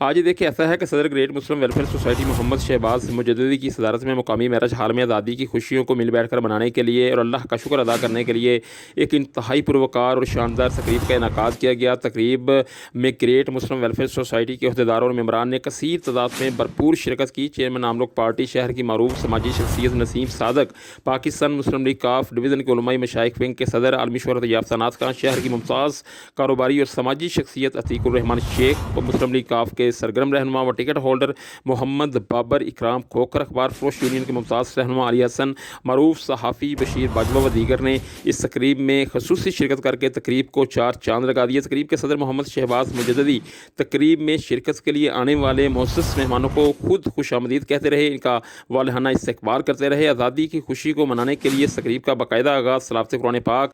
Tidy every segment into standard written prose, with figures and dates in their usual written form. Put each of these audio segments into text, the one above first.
آج یہ دیکھیں ایسا ہے کہ صدر گریٹ مسلم ویلفیئر سوسائٹی محمد شہباز مجددی کی صدارت میں مقامی معراج ہال میں آزادی کی خوشیوں کو مل بیٹھ کر منانے کے لیے اور اللہ کا شکر ادا کرنے کے لیے ایک انتہائی پروکار اور شاندار تقریب کا انعقاد کیا گیا۔ تقریب میں گریٹ مسلم ویلفیئر سوسائٹی کے عہدیداروں اور ممبران نے کثیر تعداد میں بھرپور شرکت کی۔ چیئرمین عام لوگ پارٹی شہر کی معروف سماجی شخصیت نسیم صادق، پاکستان مسلم لیگ کاف ڈویژن کے علمائی مشائخ ونگ کے صدر عالمی شہرت یافتہ نعت خواں، شہر کی ممتاز کاروباری اور سماجی شخصیت عتیق الرحمان شیخ، مسلم لیگ کاف کے سرگرم رہنما و ٹکٹ ہولڈر محمد بابر اکرام کھوکھر، اخبار فروش یونین کے ممتاز رہنما علی حسن، معروف صحافی بشیر باجوہ و دیگر نے اس تقریب میں خصوصی شرکت کر کے تقریب کو چار چاند لگا دیے۔ تقریب کے صدر محمد شہباز مجددی تقریب میں شرکت کے لیے آنے والے معزز مہمانوں کو خود خوش آمدید کہتے رہے، ان کا والہانہ استقبال کرتے رہے۔ آزادی کی خوشی کو منانے کے لیے اس تقریب کا باقاعدہ آغاز تلاوت قرآن پاک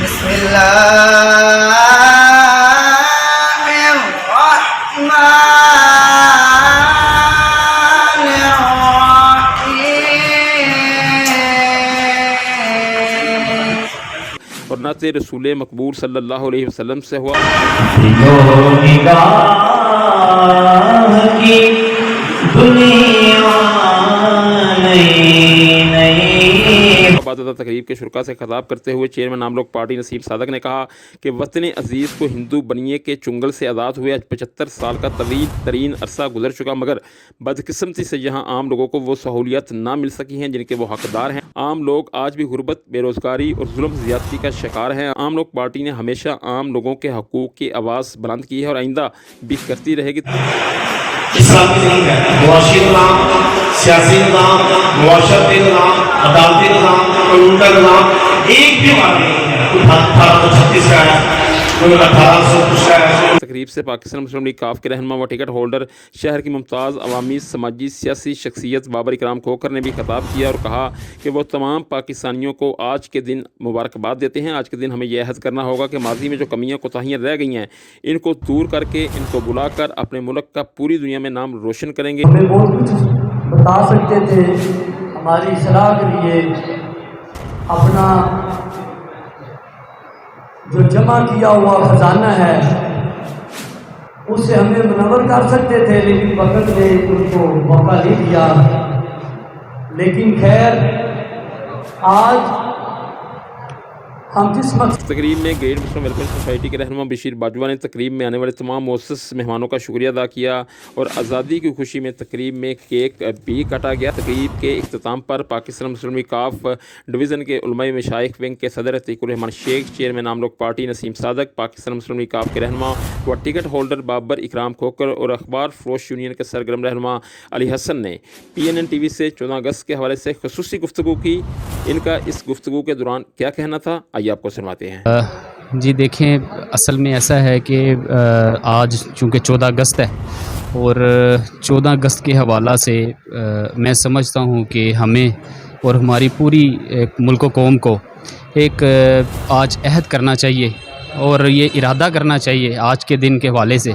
بسم اللہ اور نعت رسول مقبول صلی اللہ علیہ وسلم سے ہوا۔ عبادت تقریب کے شرکا سے خطاب کرتے ہوئے چیئرمین عام لوگ پارٹی نسیم صادق نے کہا کہ وطن عزیز کو ہندو بنیے کے چنگل سے آزاد ہوئے 75 سال کا طویل ترین عرصہ گزر چکا، مگر بدقسمتی سے یہاں عام لوگوں کو وہ سہولیات نہ مل سکی ہیں جن کے وہ حقدار ہیں۔ عام لوگ آج بھی غربت، بے روزگاری اور ظلم زیادتی کا شکار ہیں۔ عام لوگ پارٹی نے ہمیشہ عام لوگوں کے حقوق کی آواز بلند کی ہے اور آئندہ بھی کرتی رہے گی۔ اسلامی نظام ہے، معاشی نظام، سیاسی نظام، معاشرتی نظام، عدالتی نظام، قانون کا نظام ایک بھی بات نہیں ہے۔ کوئی 1836 کا ہے، کوئی 1800 کا ہے۔ تقریب سے پاکستان مسلم لیگ کاف کے رہنما و ٹکٹ ہولڈر، شہر کی ممتاز عوامی سماجی سیاسی شخصیت بابر اکرام کھوکھر نے بھی خطاب کیا اور کہا کہ وہ تمام پاکستانیوں کو آج کے دن مبارکباد دیتے ہیں۔ آج کے دن ہمیں یہ عہد کرنا ہوگا کہ ماضی میں جو کمیاں کوتاہیاں رہ گئی ہیں ان کو دور کر کے، ان کو بلا کر اپنے ملک کا پوری دنیا میں نام روشن کریں گے۔ ہمیں بہت کچھ بتا سکتے تھے، ہماری اصلاح کے لیے اپنا جو جمع کیا ہوا خزانہ ہے اس سے ہمیں منور کر سکتے تھے، لیکن وقت نے ان کو موقع نہیں دیا۔ لیکن خیر، آج ہم جس مقصد تقریب میں گریٹ مسلم ویلفیئر سوسائٹی کے رہنما بشیر باجوہ نے تقریب میں آنے والے تمام معزز مہمانوں کا شکریہ ادا کیا اور آزادی کی خوشی میں تقریب میں کیک بھی کاٹا گیا۔ تقریب کے اختتام پر پاکستان مسلم لیگ کاف ڈویژن کے علمائی مشائخ ونگ کے صدر عتیق الرحمان شیخ، چیئرمین عام لوگ پارٹی نسیم صادق، پاکستان مسلم لیگ کاف کے رہنما و ٹکٹ ہولڈر بابر اکرام کھوکھر اور اخبار فروش یونین کے سرگرم رہنما علی حسن نے PNN TV سے 14 اگست کے حوالے سے خصوصی گفتگو کی۔ ان کا اس گفتگو کے دوران کیا کہنا تھا، آئیے آپ کو سنواتے ہیں۔ جی دیکھیں، اصل میں ایسا ہے کہ آج چونکہ 14 اگست ہے اور 14 اگست کے حوالہ سے میں سمجھتا ہوں کہ ہمیں اور ہماری پوری ملک و قوم کو ایک آج عہد کرنا چاہیے اور یہ ارادہ کرنا چاہیے آج کے دن کے حوالے سے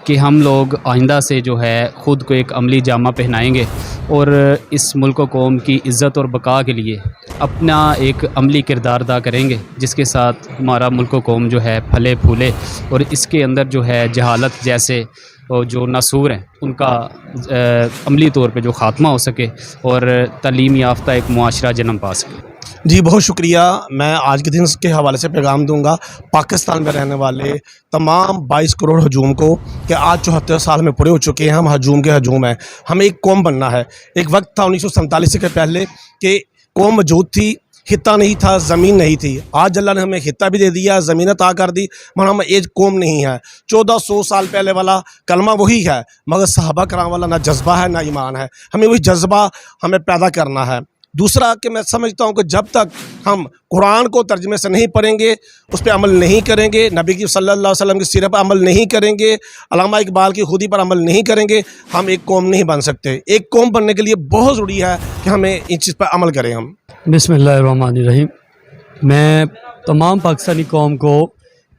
کہ ہم لوگ آئندہ سے جو ہے خود کو ایک عملی جامہ پہنائیں گے اور اس ملک و قوم کی عزت اور بقا کے لیے اپنا ایک عملی کردار ادا کریں گے، جس کے ساتھ ہمارا ملک و قوم جو ہے پھلے پھولے اور اس کے اندر جو ہے جہالت جیسے جو ناسور ہیں ان کا عملی طور پہ جو خاتمہ ہو سکے اور تعلیم یافتہ ایک معاشرہ جنم پا سکے۔ جی بہت شکریہ۔ میں آج کے دن کے حوالے سے پیغام دوں گا پاکستان میں رہنے والے تمام 22 کروڑ ہجوم کو کہ آج 74 سال میں پورے ہو چکے ہیں، ہم ہجوم کے ہجوم ہیں، ہمیں ایک قوم بننا ہے۔ ایک وقت تھا 1947 کے پہلے کہ قوم موجود تھی، خطہ نہیں تھا، زمین نہیں تھی۔ آج اللہ نے ہمیں خطہ بھی دے دیا، زمین عطا کر دی، مگر ہم ایک قوم نہیں ہے۔ 1400 سال پہلے والا کلمہ وہی ہے، مگر صحابہ کرام والا نہ جذبہ ہے نہ ایمان ہے۔ ہمیں وہی جذبہ ہمیں پیدا کرنا ہے۔ دوسرا کہ میں سمجھتا ہوں کہ جب تک ہم قرآن کو ترجمے سے نہیں پڑھیں گے، اس پہ عمل نہیں کریں گے، نبی کی صلی اللہ علیہ وسلم کی سیرت پر عمل نہیں کریں گے، علامہ اقبال کی خودی پر عمل نہیں کریں گے، ہم ایک قوم نہیں بن سکتے۔ ایک قوم بننے کے لیے بہت ضروری ہے کہ ہمیں ان چیز پر عمل کریں۔ ہم بسم اللہ الرحمن الرحیم۔ میں تمام پاکستانی قوم کو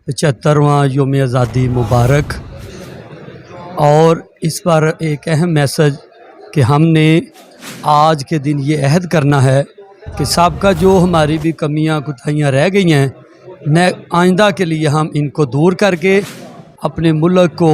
75واں یوم آزادی مبارک، اور اس پر ایک اہم میسج کہ ہم نے آج کے دن یہ عہد کرنا ہے کہ سابقہ جو ہماری بھی کمیاں کوتاہیاں رہ گئی ہیں، آئندہ کے لیے ہم ان کو دور کر کے اپنے ملک کو